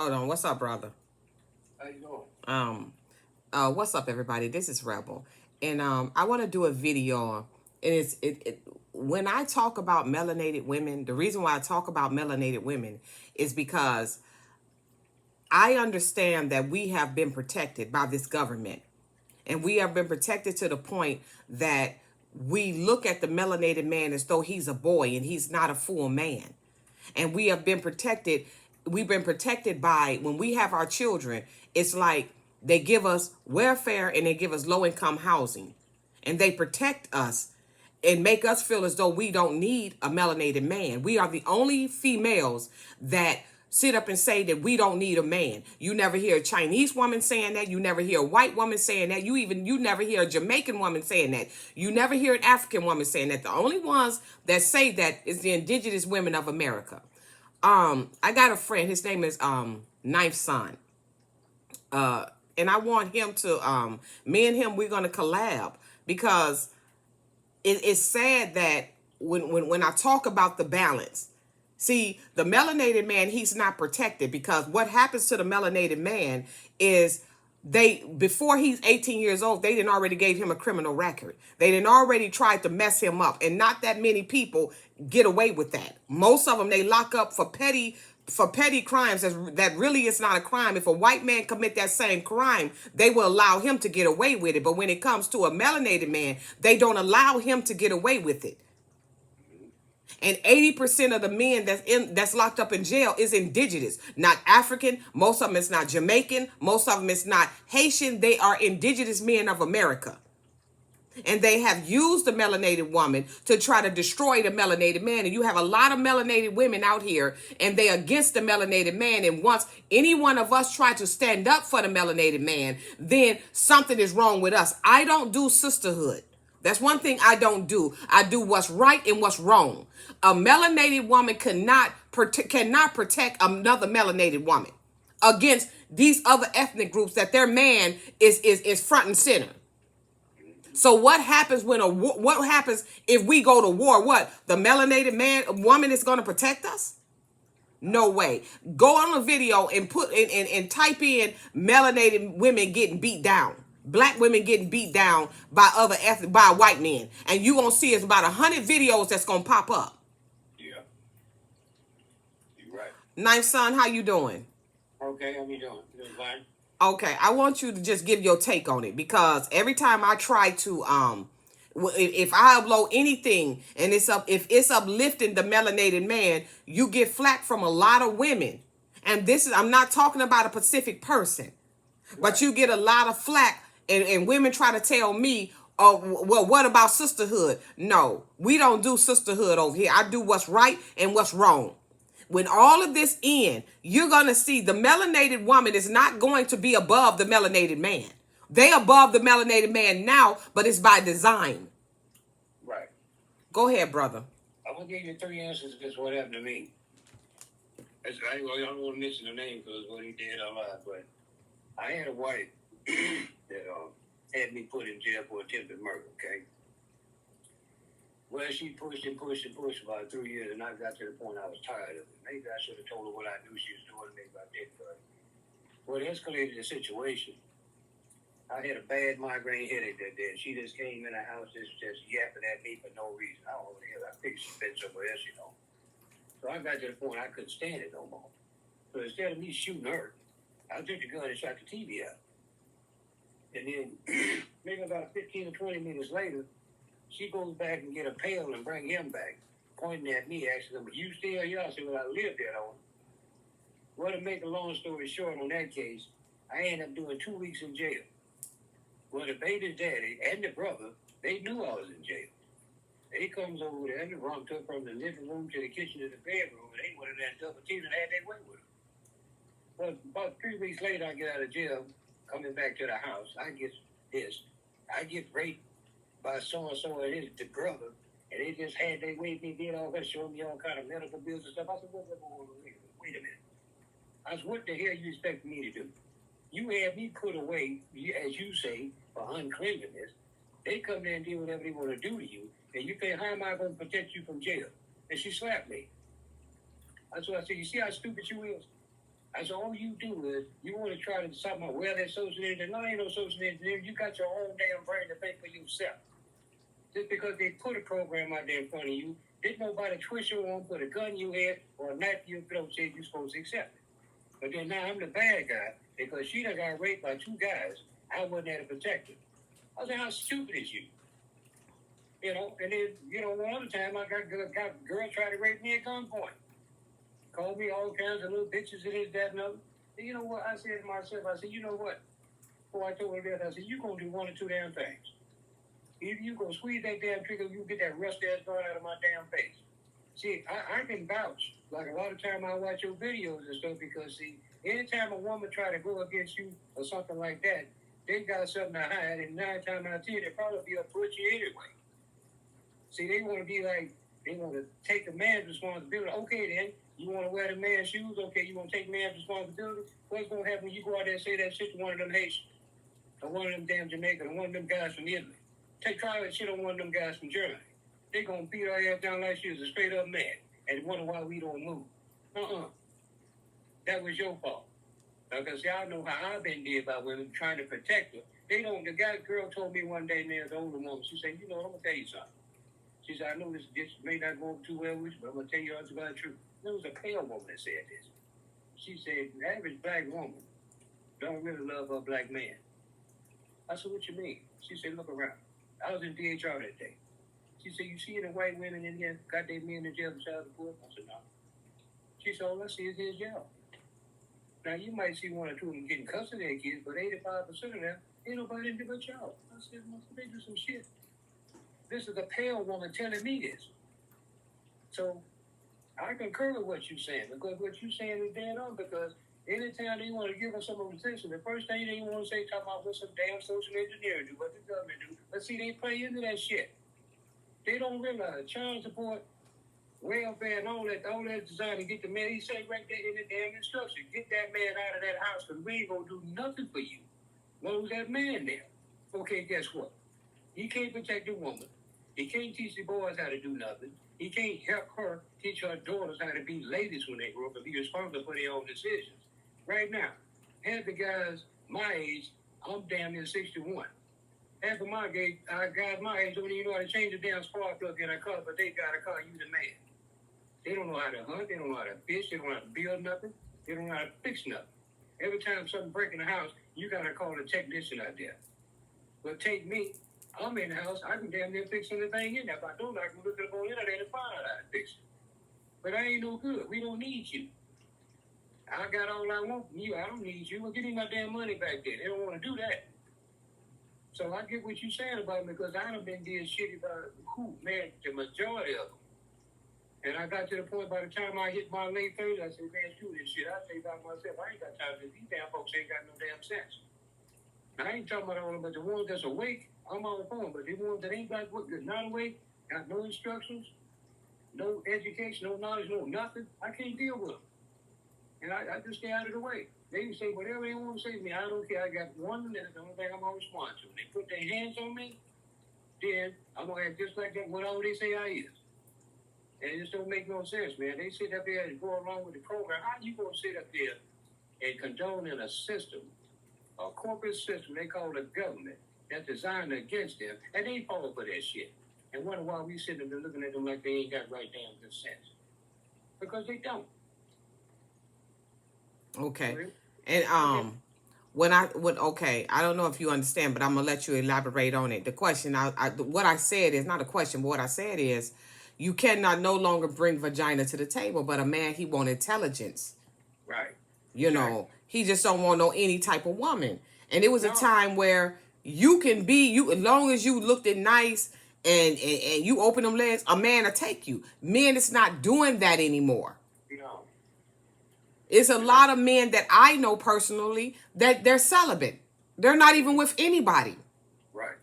Hold on. What's up, brother? How you doing? What's up, everybody? This is Rebel, and I want to do a video. And when I talk about melanated women, the reason why I talk about melanated women is because I understand that we have been protected by this government, and we have been protected to the point that we look at the melanated man as though he's a boy and he's not a full man. And we have been protected. We've been protected by when we have our children, it's like they give us welfare and they give us low income housing, and they protect us and make us feel as though we don't need a melanated man. We are the only females that sit up and say that we don't need a man. You never hear a Chinese woman saying that. You never hear a white woman saying that. You never hear a Jamaican woman saying that. You never hear an African woman saying that. The only ones that say that is the indigenous women of America. I got a friend, his name is Ninth Son. And I want him to me and him, we're gonna collab because it's sad that when I talk about the balance, see, the melanated man, he's not protected, because what happens to the melanated man is they, before he's 18 years old, they didn't already gave him a criminal record. They didn't already tried to mess him up, and not that many people get away with that. Most of them they lock up for petty crimes that really is not a crime. If a white man commit that same crime, they will allow him to get away with it. But when it comes to a melanated man, they don't allow him to get away with it. And 80% of the men that's locked up in jail is indigenous, not African. Most of them is not Jamaican. Most of them is not Haitian. They are indigenous men of America. And they have used the melanated woman to try to destroy the melanated man. And you have a lot of melanated women out here, and they against the melanated man. And once any one of us try to stand up for the melanated man, then something is wrong with us. I don't do sisterhood. That's one thing I don't do. I do what's right and what's wrong. A melanated woman cannot protect another melanated woman against these other ethnic groups that their man is front and center. So what happens what happens if we go to war? What, the melanated woman is going to protect us? No way. Go on a video and put in and type in melanated women getting beat down. Black women getting beat down by white men, and you gonna see it's about 100 videos that's gonna pop up. Yeah, you're right. Ninth Son, how you doing? Okay, how you doing? You doing fine? Okay, I want you to just give your take on it, because every time I try to if I upload anything and if it's uplifting the melanated man, you get flack from a lot of women. And I'm not talking about a specific person, but you get a lot of flack, and women try to tell me, oh, well, what about sisterhood? No, we don't do sisterhood over here. I do what's right and what's wrong. When all of this ends, you're going to see the melanated woman is not going to be above the melanated man. They above the melanated man now, but it's by design. Right. Go ahead, brother. I'm going to give you 3 answers to what happened to me. I don't want to mention the name because what he did a lot, but I had a wife that had me put in jail for attempted murder, okay? Well, she pushed and pushed and pushed about 3 years, and I got to the point I was tired of it. Maybe I should have told her what I knew she was doing, maybe I didn't, but well, it escalated the situation. I had a bad migraine headache that day. She just came in the house just yapping at me for no reason. I don't know what the hell. I figured she'd been somewhere else, you know. So I got to the point I couldn't stand it no more. So instead of me shooting her, I took the gun and shot the TV out. And then maybe about 15 or 20 minutes later, she goes back and get a pail and bring him back, pointing at me, asking him, "You still here?" I said, "Well, I lived there, on." Well, to make a long story short on that case, I ended up doing 2 weeks in jail. Well, the baby's daddy and the brother, they knew I was in jail. They comes over there and took from the living room to the kitchen to the bedroom, and they went in there and double teamed and had their way with it. Well, about 3 weeks later, I get out of jail, coming back to the house. I get raped by so-and-so and the brother, and they just had their way, they did all that, showing me all kind of medical bills and stuff. I said, wait a minute. I said, what the hell you expect me to do? You had me put away, as you say, for uncleanliness. They come there and do whatever they want to do to you, and you think, how am I going to protect you from jail? And she slapped me. That's what I said. You see how stupid you is? I said, all you do is you want to try to something about, well, there's social engineering. No, ain't no social engineering. You got your own damn brain to think for yourself. Just because they put a program out there in front of you, didn't nobody twist your arm, put a gun in your head, or a knife in your throat, said you're supposed to accept it. But then now I'm the bad guy because she done got raped by 2 guys. I wasn't there to protect her. I said, how stupid is you? You know, and then, you know, one other time I got a girl trying to rape me at gunpoint. Called me all kinds of little bitches and this, that, and other. And you know what? I said to myself, I said, you know what? Before I told her that, I said, you're going to do one or two damn things. Either you going to squeeze that damn trigger, you get that rust ass going out of my damn face. See, I can vouch. Like a lot of time I watch your videos and stuff because, see, anytime a woman try to go against you or something like that, they got something to hide, and 9 times out of 10, they probably be up put you anyway. See, they want to be like, they want to take the man's responsibility. Okay, then, you want to wear the man's shoes? Okay, you want to take man's responsibility? What's going to happen when you go out there and say that shit to one of them Haitians? Or one of them damn Jamaicans, or one of them guys from Italy? Try that shit on one of them guys from Germany. They going to beat our ass down like she was a straight up man and wonder why we don't move. That was your fault. Because y'all know how I've been did by women trying to protect her. They don't, the girl told me one day, man, the older woman, she said, you know, I'm going to tell you something. She said, I know this may not go over too well with you, but I'm going to tell you honest about the truth. There was a pale woman that said this. She said, the average black woman don't really love her black man. I said, what you mean? She said, look around. I was in DHR that day. She said, you see the white women in here got their men in jail for child support? I said, no. She said, all I see is his jail. Now, you might see 1 or 2 of them getting custody of their kids, but 85% of them, ain't nobody in there but y'all. I said, must they do some shit? This is a pale woman telling me this. So, I concur with what you're saying, because what you're saying is dead on, because anytime they want to give us some attention, the first thing they want to say, talk about what some damn social engineering do, what the government do. But see, they play into that shit. They don't realize child support, welfare, and all that designed to get the man. He say right there in the damn instruction, get that man out of that house, because we ain't going to do nothing for you. What was that man there? Okay, guess what? He can't protect the woman. He can't teach the boys how to do nothing. He can't help her teach her daughters how to be ladies when they grow up and be responsible for their own decisions. Right now, half the guys my age, I'm damn near 61. Half of my guys my age don't even know how to change the damn spark plug in a car, but they got a car, you the man. They don't know how to hunt, they don't know how to fish, they don't know how to build nothing, they don't know how to fix nothing. Every time something breaks in the house, you gotta call a technician out there. But take me, I'm in the house, I can damn near fix anything in there. If I don't, I can look it up on the internet and find out how to fix it. But I ain't no good. We don't need you. I got all I want from you. I don't need you. Well, give me my damn money back there. They don't want to do that. So I get what you're saying about me, because I done been dead shit about who, man, the majority of them. And I got to the point by the time I hit my late 30s, I said, man, screw this shit. I say about myself, I ain't got time for this. These damn folks ain't got no damn sense. I ain't talking about all of them, but the ones that's awake, I'm on the phone. But the ones that ain't got not awake, got no instructions, no education, no knowledge, no nothing, I can't deal with them. And I just stay out of the way. They can say whatever they want to say to me. I don't care. I got one minute. The only thing I'm going to respond to. They put their hands on me, then I'm going to act just like that, whatever they say I is. And it just don't make no sense, man. They sit up there and go along with the program. How you going to sit up there and condone in a system, a corporate system they call the government, that's designed against them, and they fall for that shit? And wonder why we sitting there looking at them like they ain't got right damn good sense. Because they don't. Okay. And I don't know if you understand, but I'm gonna let you elaborate on it. The question, what I said is not a question, but what I said is, you cannot no longer bring vagina to the table, but a man, he want intelligence. Right. You know, he just don't want any type of woman. And it was a time where you can be, as long as you looked it nice and you open them legs, a man will take you. Men is not doing that anymore. No. It's a lot of men that I know personally that they're celibate. They're not even with anybody. Right.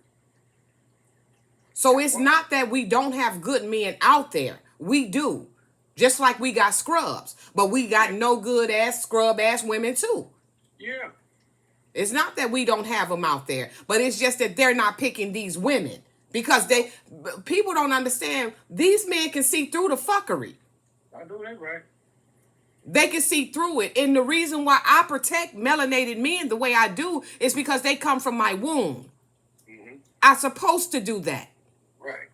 So it's not that we don't have good men out there. We do. Just like we got scrubs. But we got no good ass, scrub ass women too. Yeah. It's not that we don't have them out there. But it's just that they're not picking these women. Because people don't understand. These men can see through the fuckery. I know that right. They can see through it. And the reason why I protect melanated men the way I do is because they come from my womb. Mm-hmm. I'm supposed to do that. Right.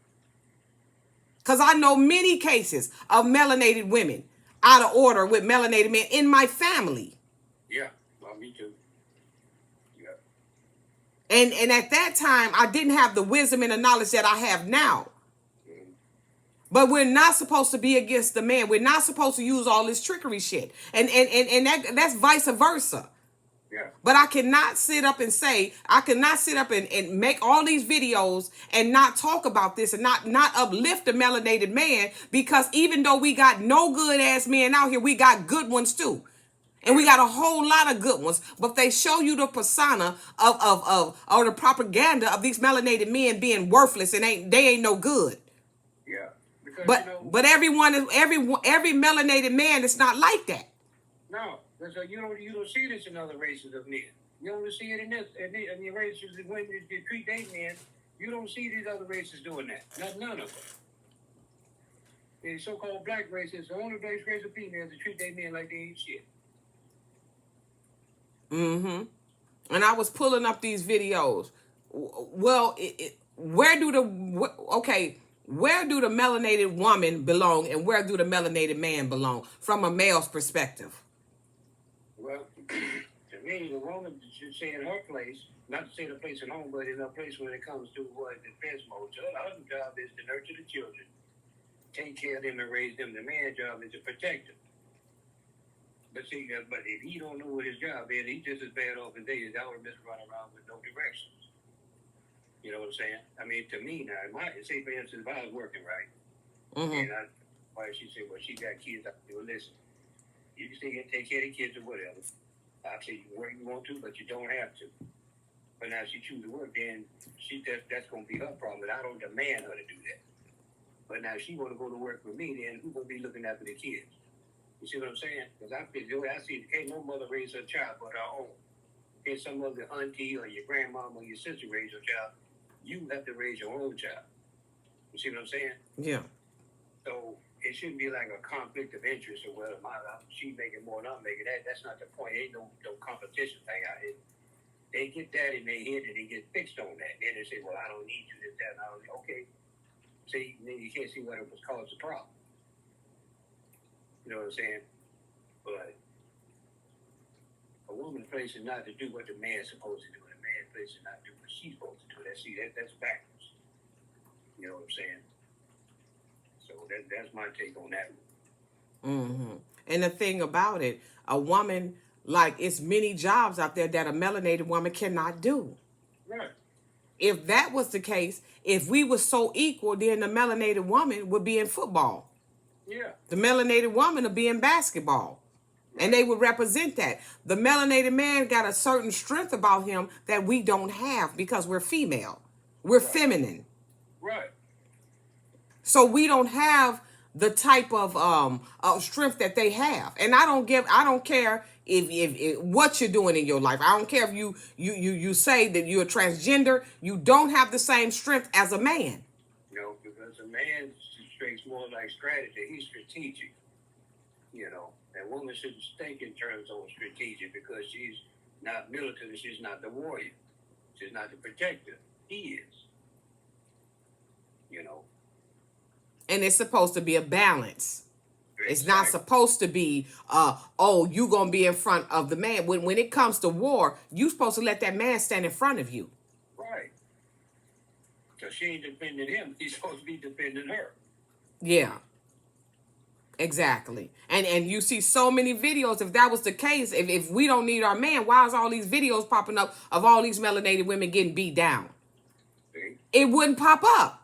Because I know many cases of melanated women out of order with melanated men in my family. Yeah. Well, me too. Yeah. And at that time, I didn't have the wisdom and the knowledge that I have now. Mm-hmm. But we're not supposed to be against the man. We're not supposed to use all this trickery shit. And that's vice versa. Yeah. But I cannot sit up and make all these videos and not talk about this and not uplift the melanated man, because even though we got no good ass men out here, we got good ones too. And we got a whole lot of good ones, but they show you the persona or the propaganda of these melanated men being worthless and they ain't no good. Yeah. Because, But every melanated man is not like that. No, because you don't see this in other races of men. You only see it in the races of women that treat their men. You don't see these other races doing that. None of them. The so-called black race is the only race of females that treat their men like they ain't shit. Mm-hmm. And I was pulling up these videos. Well, where do the melanated woman belong and where do the melanated man belong from a male's perspective? Well, to me, the woman should stay in her place, not to say the place at home, but in her place when it comes to what defense mode. So her job is to nurture the children, take care of them and raise them. The man's job is to protect them. But see, but if he don't know what his job is, he's just as bad off as they is. I would just run around with no directions. You know what I'm saying? I mean, to me now, say for instance, if I was working right, Mm-hmm. and she said, well, she got kids. I said, well, listen, you can stay and take care of the kids or whatever. I say you can work you want to, but you don't have to. But now she chooses to work, then that's going to be her problem. And I don't demand her to do that. But now she want to go to work with me, then who's going to be looking after the kids? You see what I'm saying? Because I see, can't no mother raise her child but her own. Can some other auntie or your grandmama or your sister raise your child? You have to raise your own child. You see what I'm saying? Yeah. So it shouldn't be like a conflict of interest or whether she making more than I'm making. That's not the point. Ain't no competition thing out here. They get that in their head and they get fixed on that. Then they say, well, I don't need you, this, that, and I don't need. Okay. See, then you can't see what it was caused the problem. You know what I'm saying? But a woman's place is not to do what the man's supposed to do. And the man's place is not to do what she's supposed to do. That's backwards. You know what I'm saying? So that's my take on that. Mm-hmm. And the thing about it, a woman, like, it's many jobs out there that a melanated woman cannot do. Right. If that was the case, if we were so equal, then the melanated woman would be in football. Yeah. The melanated woman would be in basketball. And they would represent that. The melanated man got a certain strength about him that we don't have because we're female. We're feminine. Right. So we don't have the type of strength that they have. And I don't care if what you're doing in your life. I don't care if you say that you're a transgender. You don't have the same strength as a man. No, because a man strikes more like strategy. He's strategic. You know, and woman shouldn't think in terms of strategic because she's not militant. She's not the warrior. She's not the protector. He is. You know. And it's supposed to be a balance. Exactly. It's not supposed to be, you going to be in front of the man. When it comes to war, you're supposed to let that man stand in front of you. Right. So she ain't defending him. He's supposed to be defending her. Yeah. Exactly. And you see so many videos. If that was the case, if we don't need our man, why is all these videos popping up of all these melanated women getting beat down? See? It wouldn't pop up.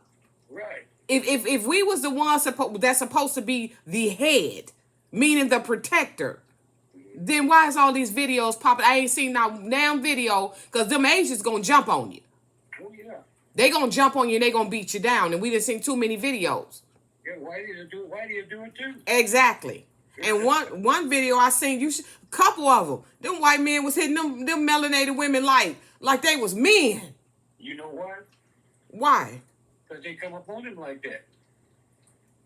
Right. If we was the ones that's supposed to be the head, meaning the protector, then why is all these videos popping? I ain't seen now damn video because them Asians gonna jump on you. Oh yeah. They gonna jump on you and they gonna beat you down. And we done seen too many videos. Yeah, why do you do it too? Exactly. And one video I seen, a couple of them white men was hitting them melanated women like they was men. You know why? Why? Because they come up on him like that.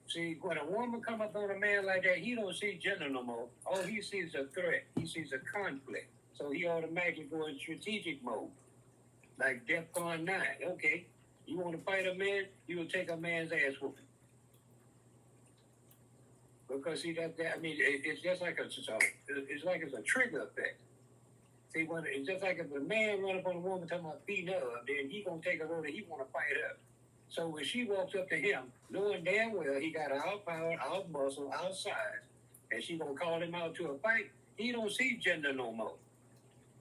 See, when a woman come up on a man like that, he don't see gender no more. All he sees is a threat. He sees a conflict. So he automatically go in strategic mode. Like DEFCON 9. Okay, you want to fight a man, you will take a man's ass whooping. Because see I mean, it's just like it's like it's a trigger effect. See, when it's just like if a man run up on a woman talking about beating her up, then he gonna take her over. He want to fight her. So when she walks up to him, knowing damn well he got out power, out muscle, out size, and she gonna call him out to a fight, he don't see gender no more.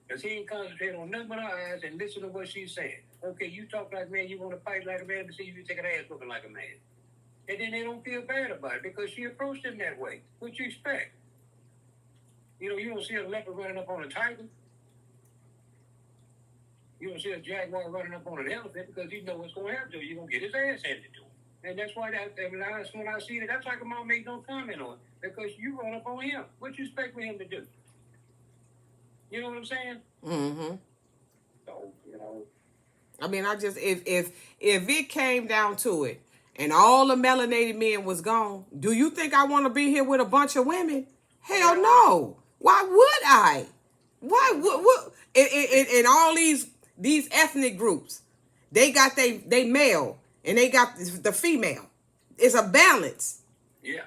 Because he ain't concentrating on nothing but her eyes and listen to what she's saying. Okay, you talk like a man, you want to fight like a man, but see you take an ass whooping like a man. And then they don't feel bad about it because she approached him that way. What you expect? You know, you don't see a leopard running up on a tiger. You don't see a jaguar running up on an elephant because you know what's going to happen to him. You're going to get his ass handed to him. And that's why when I see that, that's like a mom make no comment on it because you run up on him. What you expect for him to do? You know what I'm saying? Mm-hmm. So, you know. I mean, I just, if it came down to it and all the melanated men was gone, do you think I want to be here with a bunch of women? Hell no. Why would I? Why would in all these ethnic groups, they got they male and they got the female. It's a balance. Yeah.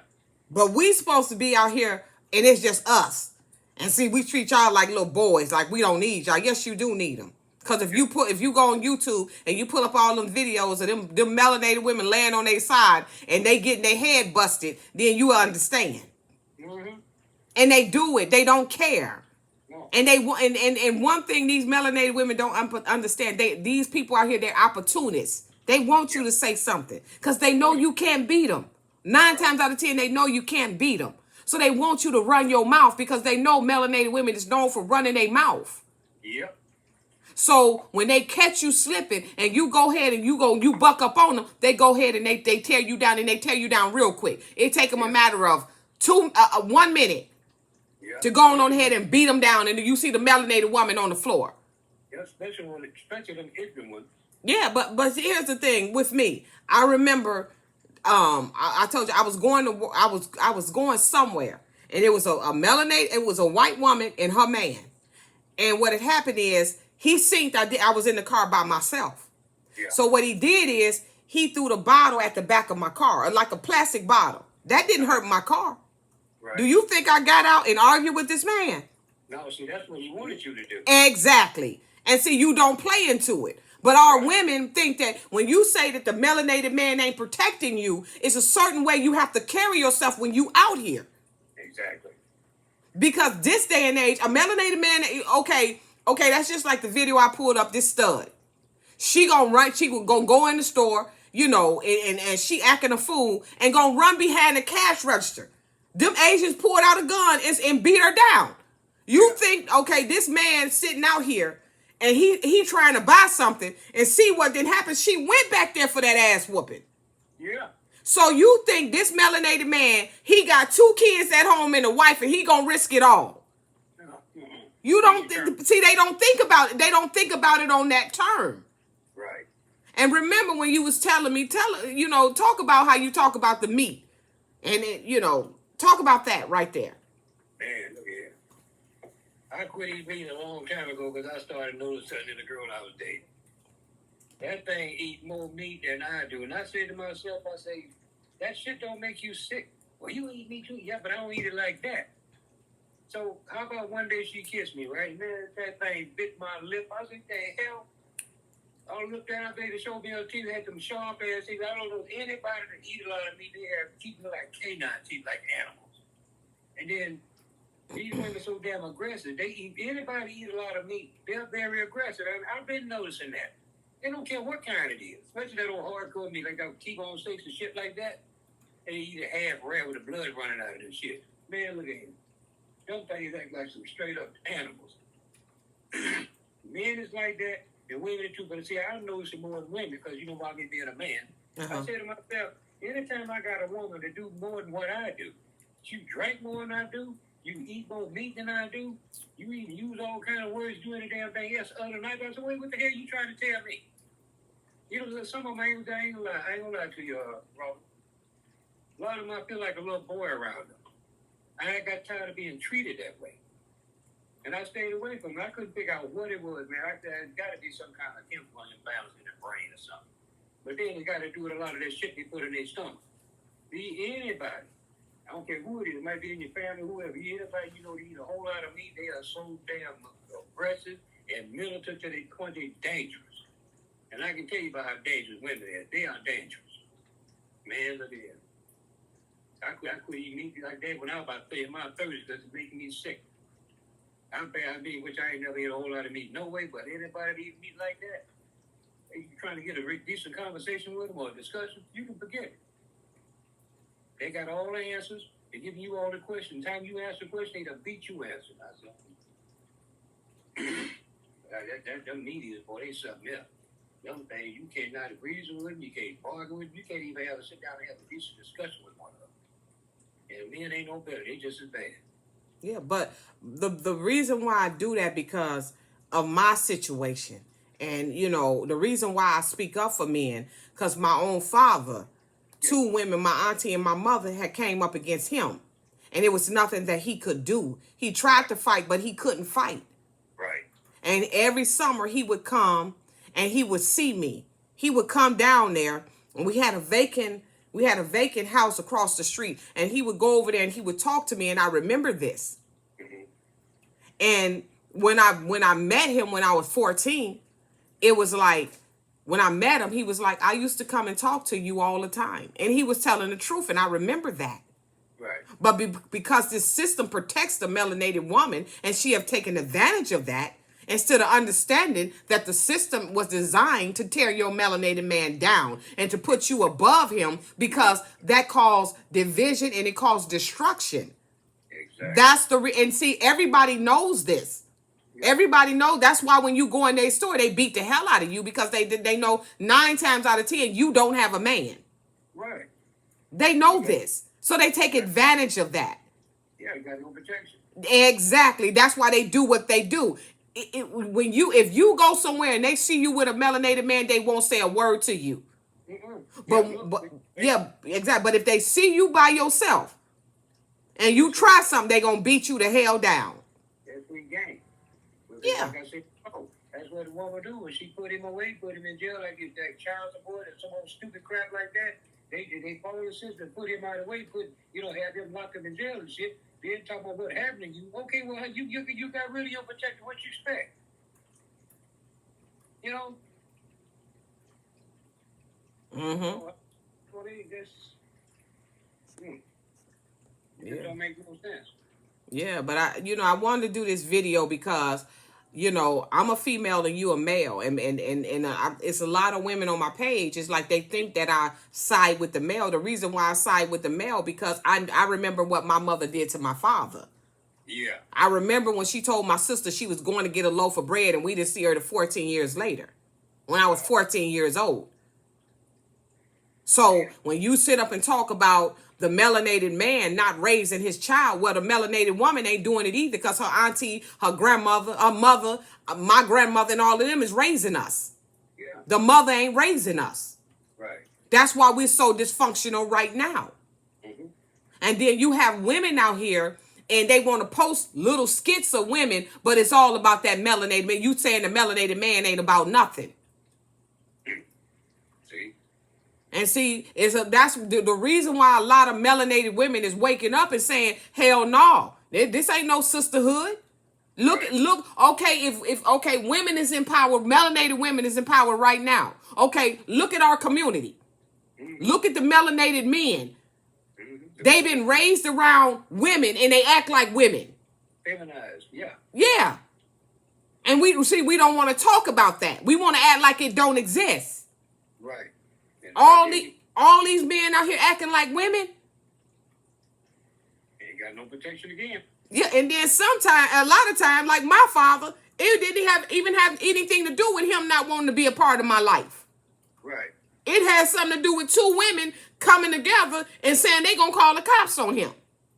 But we supposed to be out here and it's just us. And see, we treat y'all like little boys, like we don't need y'all. Yes, you do need them. Because if you go on YouTube and you pull up all them videos of them melanated women laying on their side and they getting their head busted, then you understand. Mm-hmm. And they do it. They don't care. No. And they and one thing these melanated women don't understand, these people out here, they're opportunists. They want you to say something because they know you can't beat them. 9 times out of 10, they know you can't beat them. So they want you to run your mouth because they know melanated women is known for running their mouth. Yep. So when they catch you slipping and you go ahead and you buck up on them, they go ahead and they tear you down and they tear you down real quick. It take them a matter of 1 minute to go on ahead and beat them down, and you see the melanated woman on the floor. Yeah, especially them ignorant ones. Yeah, but here's the thing with me. I remember, I told you I was going somewhere, and it was a melanated. It was a white woman and her man, and what had happened is he seen I was in the car by myself. Yeah. So what he did is he threw the bottle at the back of my car, like a plastic bottle. That didn't hurt my car. Right. Do you think I got out and argued with this man? No, see, that's what he wanted you to do. Exactly. And see, you don't play into it. But our women think that when you say that the melanated man ain't protecting you, it's a certain way you have to carry yourself when you out here. Exactly. Because this day and age, a melanated man, okay, that's just like the video I pulled up, this stud. She gonna go in the store, you know, and she acting a fool and gonna run behind the cash register. Them Asians pulled out a gun and beat her down. You think, okay, this man sitting out here and he trying to buy something and see what then happened. She went back there for that ass whooping. Yeah. So you think this melanated man, he got 2 kids at home and a wife and he gonna risk it all. You don't see, they don't think about it. They don't think about it on that term. Right. And remember when you was telling me, talk about how you talk about the meat. And talk about that right there. Man, look here. I quit eating meat a long time ago because I started noticing something in the girl I was dating. That thing eat more meat than I do. And I said to myself, that shit don't make you sick. Well, you eat meat too? Yeah, but I don't eat it like that. So how about one day she kissed me, right? Man, that thing bit my lip. I said, the hell? I looked at her, they showed me on TV, had them sharp ass teeth. I don't know anybody that eat a lot of meat. They have teeth like canine teeth, like animals. And then these women are so damn aggressive. Anybody eat a lot of meat, they're very aggressive. And I've been noticing that. They don't care what kind it is, especially that old hardcore meat, like that T-bone steaks and shit like that. They eat a half rare with the blood running out of this shit. Man, look at him. Them things act like some straight up animals. Men is like that. And women too, but see, I notice it more than women because you know why me being a man. I say to myself, anytime I got a woman to do more than what I do, you drink more than I do, you eat more meat than I do, you even use all kind of words, do any damn thing else other than I do. I said, wait, what the hell you trying to tell me? You know, some of them I ain't gonna lie to you, Robert. A lot of them, I feel like a little boy around them. I got tired of being treated that way. And I stayed away from it. I couldn't figure out what it was, man. There's got to be some kind of chemical imbalance in their brain or something. But then they got to do with a lot of that shit they put in their stomach. Be anybody. I don't care who it is. It might be in your family, whoever. Anybody, you know, they eat a whole lot of meat. They are so damn aggressive and militant to the point they're dangerous. And I can tell you about how dangerous women are. They are dangerous. Man, look at them. I quit eating meat like that when I was about in my 30s because it's making me sick. I'm bad, which I ain't never ate a whole lot of meat. No way, but anybody that eat meat like that, you trying to get a decent conversation with them or a discussion, you can forget it. They got all the answers. They're giving you all the questions. Time you ask the question, they'll beat you answer. Them media, boy, they something else. Them things, you cannot reason with them, you can't argue with them, you can't even have to sit down and have a decent discussion with one another. And men ain't no better, they just as bad. Yeah, but the reason why I do that because of my situation. And, you know, the reason why I speak up for men, because my own father, two women, my auntie and my mother, had came up against him. And it was nothing that he could do. He tried to fight, but he couldn't fight. Right. And every summer he would come and he would see me. He would come down there, and we had a vacant house across the street, and he would go over there and he would talk to me, and I remember this. Mm-hmm. And when I met him when I was 14, it was like, when I met him, he was like, I used to come and talk to you all the time. And he was telling the truth, and I remember that. Right. But because this system protects the melanated woman, and she have taken advantage of that, instead of understanding that the system was designed to tear your melanated man down and to put you above him, because that caused division and it caused destruction. Exactly. That's and see, everybody knows this. Everybody knows. That's why when you go in their store, they beat the hell out of you, because they know 9 times out of 10 you don't have a man. Right. They know this, so they take advantage of that. Yeah, you got no protection. Exactly. That's why they do what they do. If you go somewhere and they see you with a melanated man, they won't say a word to you. Mm-mm. Yeah, exactly. But if they see you by yourself and you try something, they gonna beat you the hell down. That's free game. Yeah. Like I said, that's what the woman do. When she put him away, put him in jail, like if that child support or some old stupid crap like that, they follow the system, put him out of the way, have them lock him in jail and shit. Then talk about what happened to you. Okay, well, you got rid of your protector. What you expect? You know? Mm-hmm. Well, it don't make no sense. Yeah, but I wanted to do this video because, I'm a female and you a male, and it's a lot of women on my page. It's like they think that I side with the male. The reason why I side with the male, because I remember what my mother did to my father. Yeah. I remember when she told my sister she was going to get a loaf of bread, and we didn't see her to 14 years later, when I was 14 years old. So when you sit up and talk about the melanated man not raising his child, well, the melanated woman ain't doing it either, because her auntie, her grandmother, her mother, my grandmother, and all of them is raising us. Yeah. The mother ain't raising us. Right. That's why we're so dysfunctional right now. Mm-hmm. And then you have women out here, and they want to post little skits of women, but it's all about that melanated man. You saying the melanated man ain't about nothing. And see, that's the reason why a lot of melanated women is waking up and saying, hell no, this ain't no sisterhood. Look, okay, if women is empowered, melanated women is empowered right now. Okay, look at our community. Look at the melanated men. They've been raised around women and they act like women. Feminized, yeah. Yeah. And we don't want to talk about that. We want to act like it don't exist. Right. All these men out here acting like women. Ain't got no protection again. Yeah, and then a lot of times, like my father, it didn't even have anything to do with him not wanting to be a part of my life. Right. It has something to do with two women coming together and saying they gonna call the cops on him.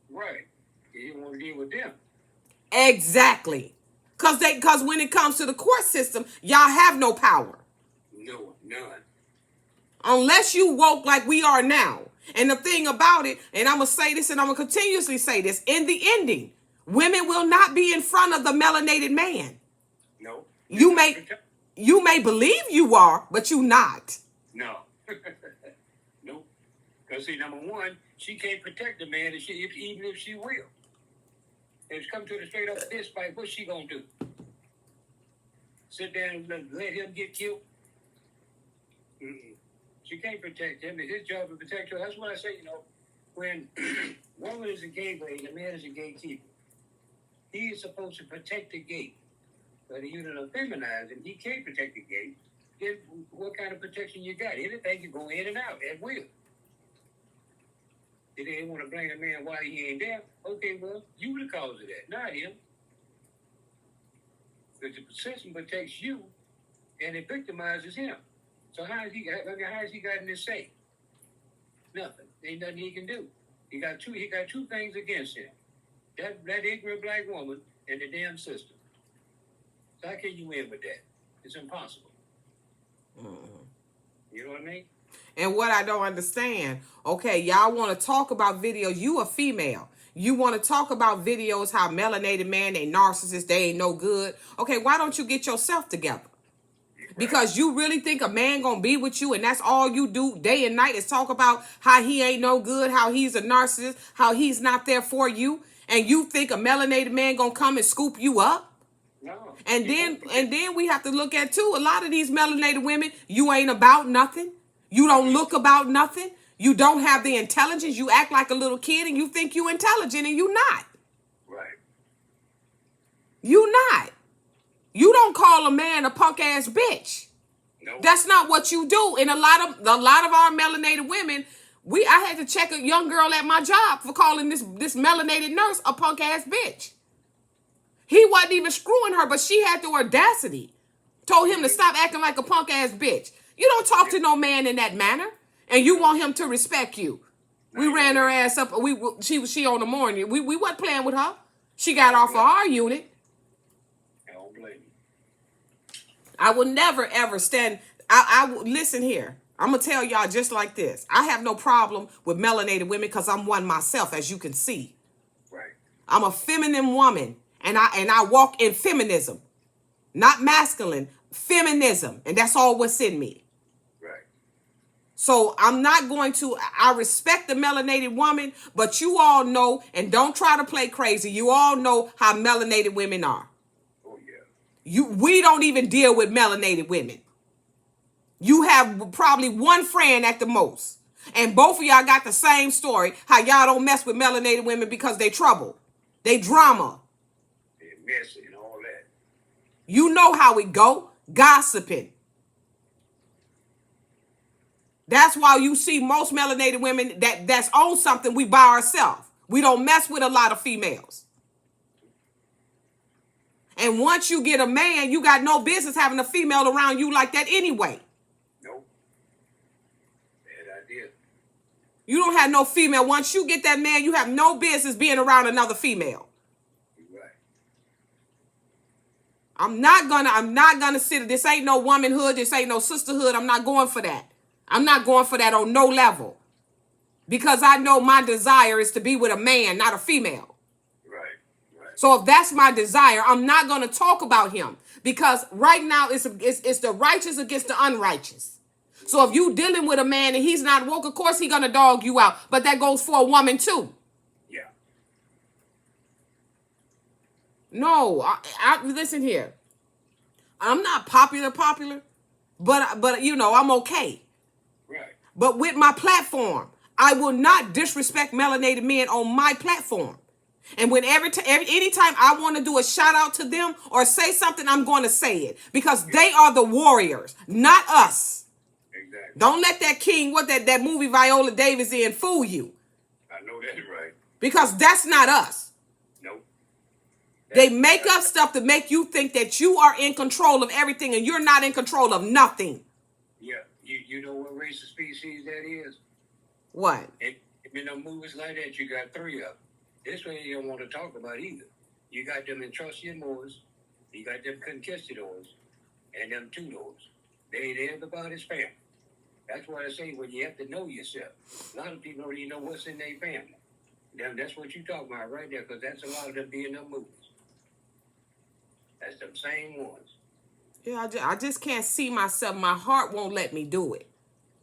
Right. He didn't want to deal with them. Exactly. Cause when it comes to the court system, y'all have no power. No, none. unless you woke like we are now. And the thing about it, and I'm going to say this and I'm going to continuously say this, in the ending, women will not be in front of the melanated man. No. You may believe you are, but you not. No. Nope. Because see, number one, she can't protect the man even if she will. If it's come to the straight up fist fight, what's she gonna do? Sit there and let him get killed? Mm-mm. She can't protect him. It's his job to protect her. That's what I say, when woman is a gateway and the man is a gatekeeper, he is supposed to protect the gate. But the unit of feminize him, he can't protect the gate. Then what kind of protection you got? Anything can go in and out at will. If they want to blame a man why he ain't there, okay, well, you the cause of that, not him. But the system protects you, and it victimizes him. So how has he got in this safe? Nothing. Ain't nothing he can do. He got two things against him. That ignorant black woman and the damn system. So how can you win with that? It's impossible. You know what I mean? And what I don't understand, okay, y'all want to talk about videos. You a female. You want to talk about videos, how melanated man, they narcissists, they ain't no good. Okay, why don't you get yourself together? Because you really think a man gonna be with you and that's all you do day and night is talk about how he ain't no good, how he's a narcissist, how he's not there for you, and you think a melanated man gonna come and scoop you up? No. And then we have to look at too, a lot of these melanated women, you ain't about nothing. You don't look about nothing. You don't have the intelligence. You act like a little kid and you think you intelligent and you not. Right. You not. You don't call a man a punk ass bitch. Nope. That's not what you do. And a lot of our melanated women, I had to check a young girl at my job for calling this melanated nurse a punk ass bitch. He wasn't even screwing her, but she had the audacity. Told him to stop acting like a punk ass bitch. You don't talk to no man in that manner, and you want him to respect you. We ran her ass up. She on the morning. We wasn't playing with her. She got off of our unit. I don't blame you. I will never ever stand. Listen here. I'm gonna tell y'all just like this. I have no problem with melanated women because I'm one myself, as you can see. Right. I'm a feminine woman, and I walk in feminism, not masculine, feminism, and that's all what's in me. Right. So I'm not going to. I respect the melanated woman, but you all know, and don't try to play crazy. You all know how melanated women are. Oh yeah. We don't even deal with melanated women. You have probably one friend at the most. And both of y'all got the same story. How y'all don't mess with melanated women because they trouble. They drama. They're messy and all that. You know how it go. Gossiping. That's why you see most melanated women that's on something we by ourselves. We don't mess with a lot of females. And once you get a man, you got no business having a female around you like that anyway. Nope. Bad idea. You don't have no female. Once you get that man, you have no business being around another female. You're right. I'm not gonna sit. This ain't no womanhood. This ain't no sisterhood. I'm not going for that. I'm not going for that on no level. Because I know my desire is to be with a man, not a female. Right. So if that's my desire, I'm not going to talk about him. Because right now it's the righteous against the unrighteous. So if you dealing with a man and he's not woke, of course he's going to dog you out. But that goes for a woman too. Yeah. No, I listen here. I'm not popular, but you know, I'm okay. Right. But with my platform, I will not disrespect melanated men on my platform. And when anytime I want to do a shout out to them or say something, I'm going to say it because they are the warriors, not us. Exactly. Don't let that king, that movie Viola Davis in, fool you. I know that's right. Because that's not us. Nope. They make up stuff to make you think that you are in control of everything and you're not in control of nothing. Yeah. You know what race of species that is? What? In them movies like that, you got three of them. This one you don't want to talk about either. You got them entrustadores, you got them conquistadors, and them tudors. They everybody's family. That's what I say when you have to know yourself. A lot of people don't even know what's in their family. That's what you talking about right there, because that's a lot of them be in them movies. That's the same ones. Yeah, I just can't see myself. My heart won't let me do it.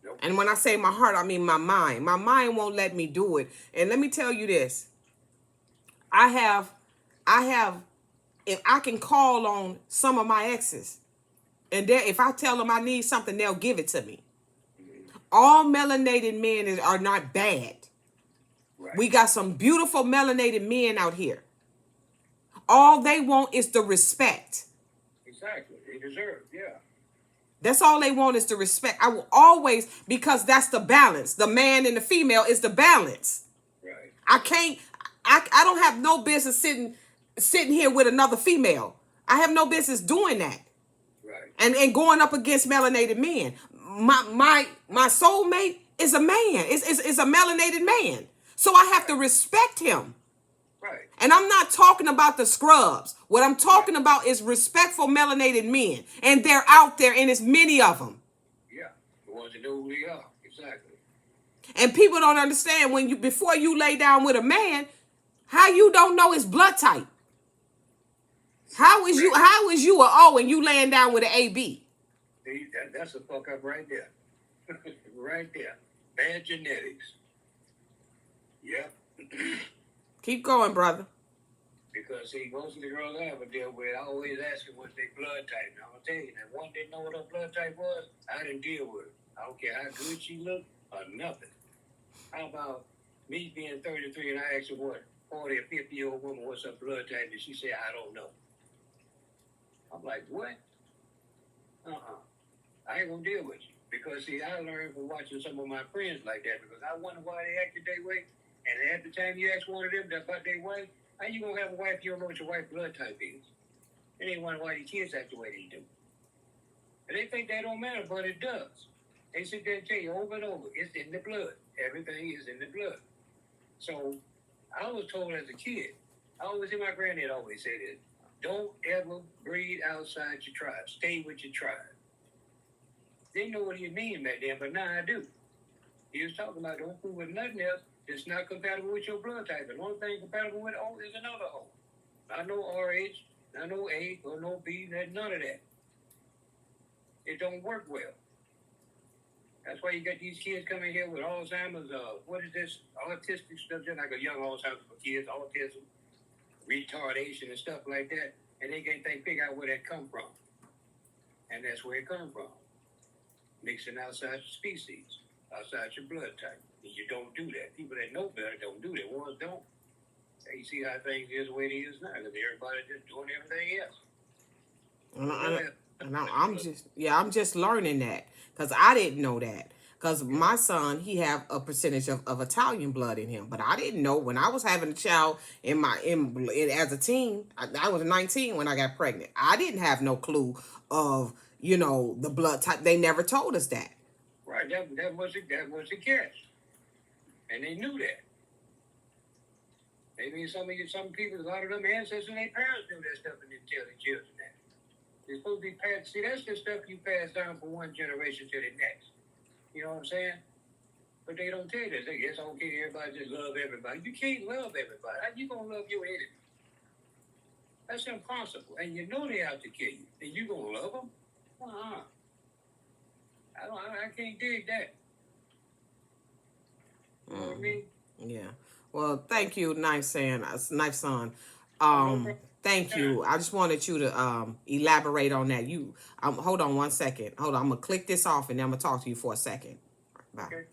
Nope. And when I say my heart, I mean my mind. My mind won't let me do it. And let me tell you this. I have, if I can call on some of my exes, and if I tell them I need something, they'll give it to me. All melanated men are not bad. Right. We got some beautiful melanated men out here. All they want is the respect. Exactly. They deserve, yeah. That's all they want is the respect. I will always, because that's the balance. The man and the female is the balance. Right. I don't have no business sitting here with another female. I have no business doing that. Right. And going up against melanated men. My soulmate is a man. Is a melanated man. So I have to respect him. Right. And I'm not talking about the scrubs. What I'm talking about is respectful melanated men. And they're out there, and there's many of them. Yeah. The ones that know who they are. Exactly. And people don't understand before you lay down with a man, how you don't know his blood type. How is you a O and you laying down with an AB? See, that's a fuck up right there. Right there. Bad genetics. Yep. Keep going, brother. Because, see, most of the girls I ever deal with, I always ask them what's their blood type. And I'm going to tell you, that one didn't know what her blood type was, I didn't deal with her. I don't care how good she looked or nothing. How about me being 33 and I asked her what, 40 or 50-year-old woman, what's her blood type? And she said, I don't know. I'm like, what? I ain't going to deal with you. Because, see, I learned from watching some of my friends like that, because I wonder why they acted that way. And at the time you ask one of them about their wife, how you gonna have a wife you don't know what your wife's blood type is? And they wonder why the kids act the way they do. And they think that don't matter, but it does. They sit there and tell you over and over, it's in the blood. Everything is in the blood. So I was told as a kid, I always hear my granddad always say this, don't ever breed outside your tribe. Stay with your tribe. Didn't know what he mean back then, but now I do. He was talking about don't fool with nothing else that's not compatible with your blood type. And the only thing compatible with O is another O. Not no RH, not no A, or no B, none of that. It don't work well. That's why you got these kids coming here with Alzheimer's, what is this, autistic stuff, just like a young Alzheimer's for kids, autism, retardation and stuff like that, and they can't figure out where that come from. And that's where it come from. Mixing outside your species, outside your blood type. And you don't do that. People that know better don't do that. Ones don't. You see how things is the way it is now, because everybody just doing everything else. I'm just learning that, because I didn't know that. Because my son, he have a percentage of Italian blood in him, but I didn't know when I was having a child as a teen. I was 19 when I got pregnant. I didn't have no clue of the blood type. They never told us that. Right, that was the catch, and they knew that. Maybe some people, a lot of them ancestors and their parents knew that stuff and didn't tell their children that. It's supposed to be passed. See, that's the stuff you pass down from one generation to the next. You know what I'm saying? But they don't tell you that. It's okay, everybody just love everybody. You can't love everybody. How you gonna love your enemy? That's impossible. And you know they out to kill you. And you gonna love them? I can't dig that. You know what I mean? Yeah. Well, thank you, Knife Son. Thank you. I just wanted you to elaborate on that. Hold on one second. Hold on. I'm gonna click this off and then I'm gonna talk to you for a second. Bye. Okay.